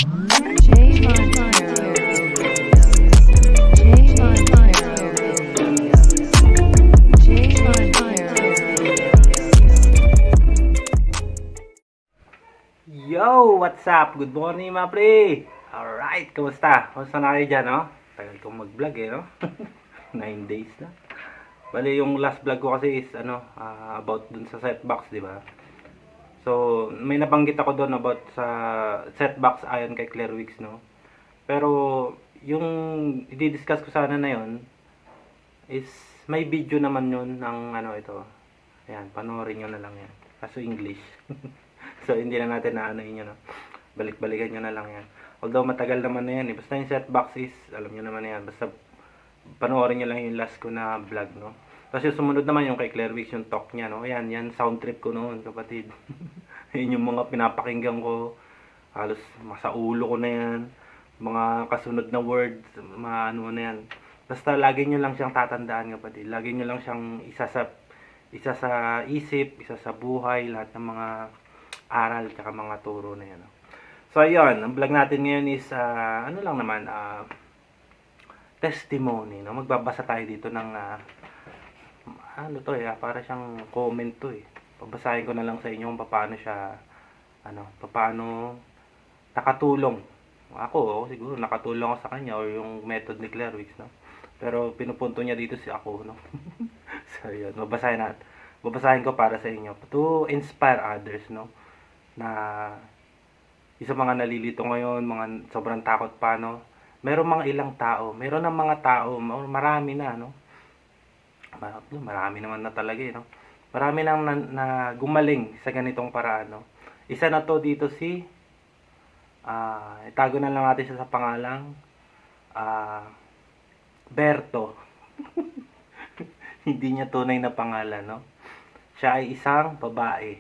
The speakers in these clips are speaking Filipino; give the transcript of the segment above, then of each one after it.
Yo! What's up? Good morning mga pre! Alright, kamusta? Kamusta na kayo dyan, no? Tagal kong mag-vlog no? 9 days na. Bali, yung last vlog ko kasi is, about dun sa setbox, di ba? So, may nabanggit ako doon about sa setbox ayon kay Claire Wicks, no? Pero, yung i-discuss ko sana na yun is, may video naman yun ng ito. Ayan, panoorin nyo na lang yan. Kaso English. So, hindi na natin naanoin yun, no? Balik-balikan nyo na lang yan. Although, matagal naman na yan, eh. Basta yung setbox is, alam nyo naman na yan. Basta, panoorin nyo lang yung last ko na vlog, no? Tapos yung sumunod naman yung kay Claire Wicks, yung talk niya, no? Ayan, yan, sound trip ko noon, kapatid. Yun yung mga pinapakinggan ko. Halos, masa ulo ko na yan. Mga kasunod na words, mga ano na yan. Basta, lagi nyo lang siyang tatandaan, kapatid. Lagi nyo lang siyang isa sa isip, isa sa buhay, lahat ng mga aral tsaka mga turo na yan. So ayun, ang vlog natin ngayon is ano lang naman, testimony, no? Magbabasa tayo dito ng ano to para siyang comment to Babasahin ko na lang sa inyo kung paano siya paano nakatulong. Ako siguro nakatulong ako sa kanya or yung method ni Claire Wicks, no? Pero pinupunto niya dito si ako, no? So ayun, babasahin ko para sa inyo to inspire others, no? Na isa mga nalilito ngayon, mga sobrang takot pa, no? Meron mga ilang tao, meron ng mga tao, marami na, no? Marami naman na talaga, no? Marami nang na gumaling sa ganitong paraan, no? Isa na to dito si itago na lang natin siya sa pangalang Berto. Hindi niya tunay na pangalan, no? Siya ay isang babae.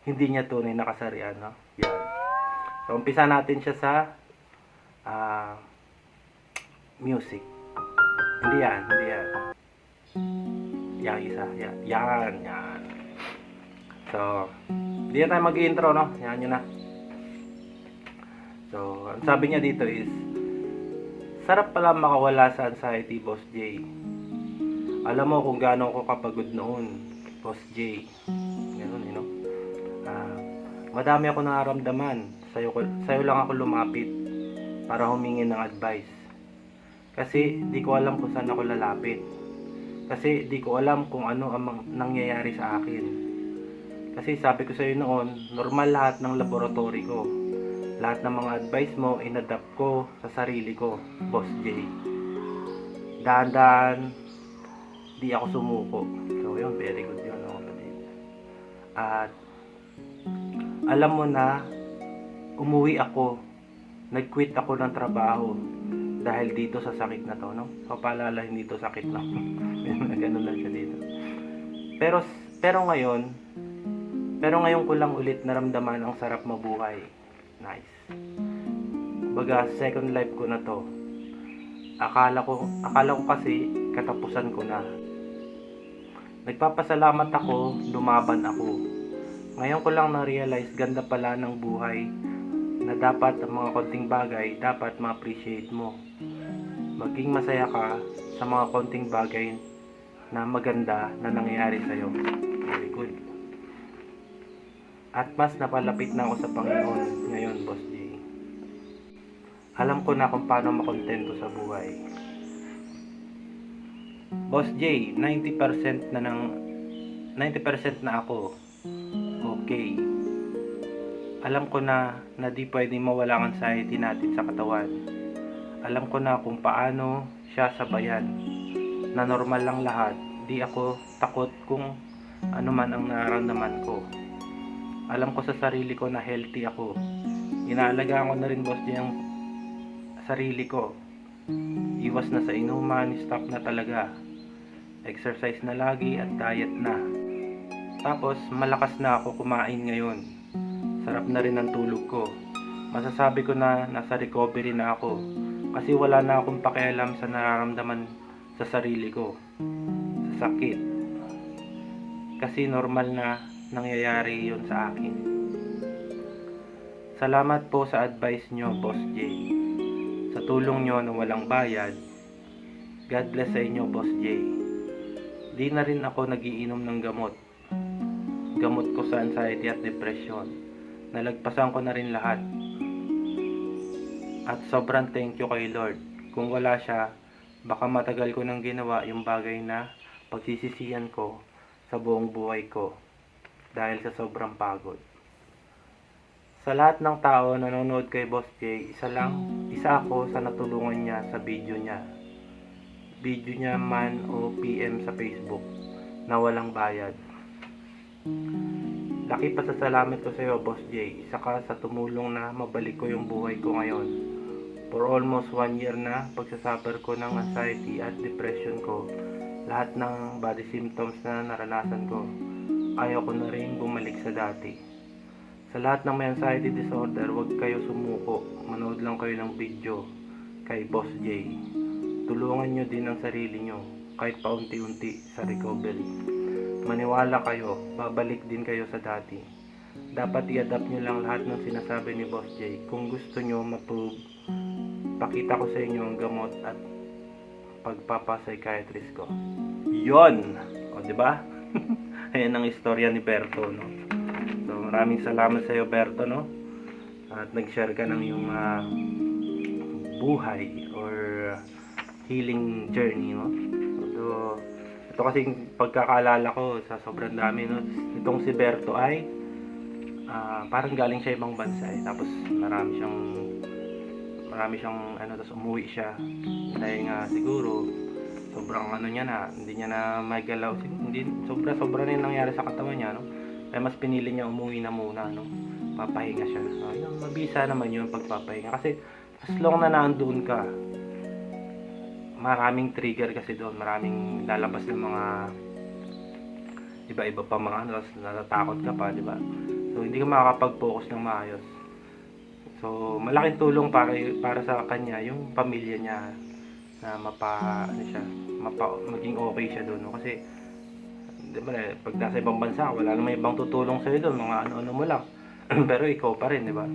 Hindi niya tunay na kasarian, no? Yan. So, umpisa natin siya sa music. Hindi yan. Yan isa. Yan. So, hindi na tayo mag-intro, no? Yan yun na. So, ang sabi niya dito is, sarap pala makawala sa anxiety, Boss J. Alam mo kung gaano ako kapagod noon, Boss J. Ganun, you know? Madami ako nararamdaman. Sa'yo lang ako lumapit para humingi ng advice. Kasi di ko alam kung saan ako lalapit. Kasi di ko alam kung ano ang nangyayari sa akin. Kasi sabi ko sa'yo noon, normal lahat ng laboratory ko. Lahat ng mga advice mo, inadapt ko sa sarili ko, Boss J. Dahan-dahan, di ako sumuko. So yun, very good yun, no? At alam mo na, umuwi ako, nag-quit ako ng trabaho dahil dito sa sakit na to, no? Papaalala, hindi to sakit lang. Ganun lang siya dito. Pero ngayon ko lang ulit naramdaman ang sarap mabuhay. Nice. Baga, second life ko na to. Akala ko kasi katapusan ko na. Nagpapasalamat ako, lumaban ako. Ngayon ko lang na-realize ganda pala ng buhay na dapat ang mga konting bagay dapat ma-appreciate mo. Maging masaya ka sa mga konting bagay na maganda na nangyayari sa'yo. Very good. At mas napalapit na ako sa Panginoon ngayon, Boss J. Alam ko na kung paano makontento sa buhay. Boss J, 90% na ako. Okay. Alam ko na di pwedeng mawala ang anxiety natin sa katawan. Alam ko na kung paano siya sabayan. Na normal lang lahat. Di ako takot kung ano man ang nararamdaman ko. Alam ko sa sarili ko na healthy ako. Inaalagaan ko na rin, Boss, yung sarili ko. Iwas na sa inuman, stop na talaga. Exercise na lagi at diet na. Tapos, malakas na ako kumain ngayon. Sarap na rin ang tulog ko. Masasabi ko na nasa recovery na ako. Kasi wala na akong pakialam sa nararamdaman sa sarili ko. Sa sakit. Kasi normal na nangyayari yun sa akin. Salamat po sa advice nyo, Boss J. Sa tulong nyo na walang bayad. God bless sa inyo, Boss J. Di na rin ako nagiinom ng gamot. Gamot ko sa anxiety at depression. Nalagpasan ko na rin lahat. At sobrang thank you kay Lord. Kung wala siya, baka matagal ko nang ginawa yung bagay na pagsisisihan ko sa buong buhay ko dahil sa sobrang pagod. Sa lahat ng tao na nanonood kay Boss J, isa ako sa natulungan niya sa video niya. Video niya man o PM sa Facebook na walang bayad. Laki pasasalamat ko sa iyo, Boss J. Isa ka sa tumulong na mabalik ko yung buhay ko ngayon. For almost 1 year na pagsasuffer ko ng anxiety at depression ko, lahat ng body symptoms na naranasan ko, ayaw ko na rin bumalik sa dati. Sa lahat ng may anxiety disorder, huwag kayo sumuko. Manood lang kayo ng video kay Boss J. Tulungan nyo din ang sarili nyo kahit paunti-unti sa recovery. Maniwala kayo, babalik din kayo sa dati. Dapat i-adapt nyo lang lahat ng sinasabi ni Boss J. Kung gusto nyo ma-prove, pakita ko sa inyo ang gamot at pagpapa-psychiatrist ko. Yon! O, diba? Ayan ang istorya ni Berto, no? So, maraming salamat sa iyo, Berto, no? At nag-share ka ng yung buhay or healing journey, no? So, ito kasing pagkakaalala ko sa sobrang dami, no? Itong si Berto ay parang galing siya ibang bansa, eh. Tapos marami siyang tapos umuwi siya dahil nga siguro sobrang niya na, hindi niya na magalaw, hindi sobra na yung nangyari sa katawan niya, no? Kaya mas pinili niya umuwi na muna, no? Papahinga siya. So, yun, mabisa naman yung pagpapahinga kasi as long na nandoon ka, maraming trigger kasi doon, maraming lalabas ng mga iba-iba pa mga natatakot ka pa, di ba? So hindi ka makakapag-focus ng maayos. So malaking tulong para sa kanya yung pamilya niya na maging okay siya doon, no? Kasi di ba, pag nasa ibang bansa, wala namang ibang tutulong sa iyo doon, mga ano mo lang. Pero ikaw pa rin, di ba?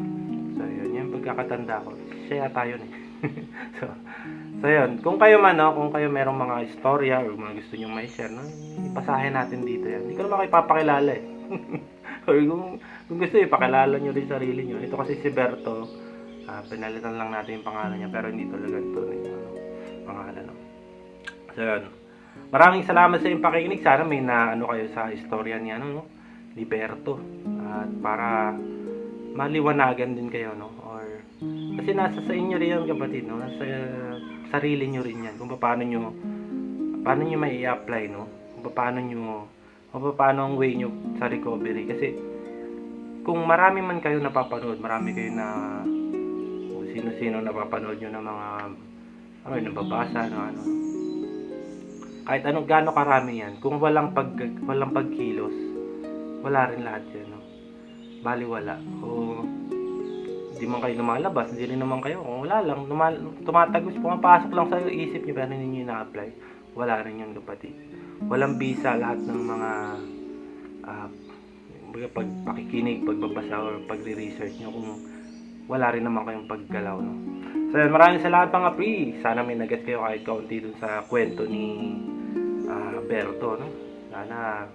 So yun, yung pagkakatanda ko, siya yata yun eh. So yun, kung kayo merong mga istorya or mga gusto nyo may share, no, ipasahin natin dito yan. Hindi ko naman kayo papakilala eh. Or kung gusto, ipakilala nyo rin sarili nyo. Ito kasi si Berto, pinalitan lang natin yung pangalan niya, pero hindi talaga ito yung pangalan. No? So yun, maraming salamat sa inyong pakikinig. Sana may kayo sa istorya niya, no, ni Berto. At para maliwanagan din kayo, no? Or kasi nasa sa inyo rin yan, kapatid, no? Nasa sarili nyo rin yan. Kung paano nyo may i-apply, no? Kung paano ang way nyo sa recovery. Kasi kung marami man kayo napapanood, marami kayo na kung sino-sino napapanood nyo ng mga nababasa, no? Kahit gaano karami yan, kung walang pagkilos, wala rin lahat yan, no? Baliwala. Kung hindi man kayo lumalabas, hindi rin naman kayo, kung wala lang, tumatagos, pumapasok lang sa isip nyo, pero hindi nyo na-apply, wala rin yun, kapatid. Walang bisa lahat ng mga pakikinig, pagbabasa, or pagre-research nyo kung wala rin naman kayong paggalaw, no? So, maraming salamat mga pre. Sana may nagas kayo kahit kaunti dun sa kwento ni Berto, no? Sana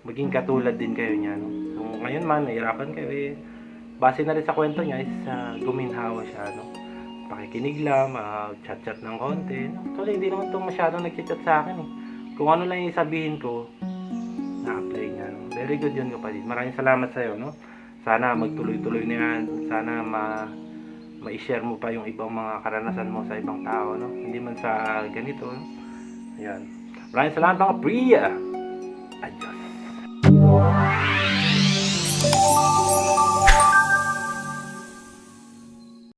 maging katulad din kayo niya, no? So, ngayon man, nahirapan kayo, eh, base na rin sa kwento niya is guminhawa siya, no? Pakikinig lang, chat-chat ng konti, no? Actually, hindi naman ito masyadong nag-chat sa akin, eh. Kung ano lang yung sabihin ko, na-apply niya, no? Very good yun, kapatid. Maraming salamat sa'yo, no? Sana magtuloy-tuloy na yan. Sana ma-share mo pa yung ibang mga karanasan mo sa ibang tao, no? Hindi man sa ganito, no? Ayan. Maraming salamat mga priya. Adios.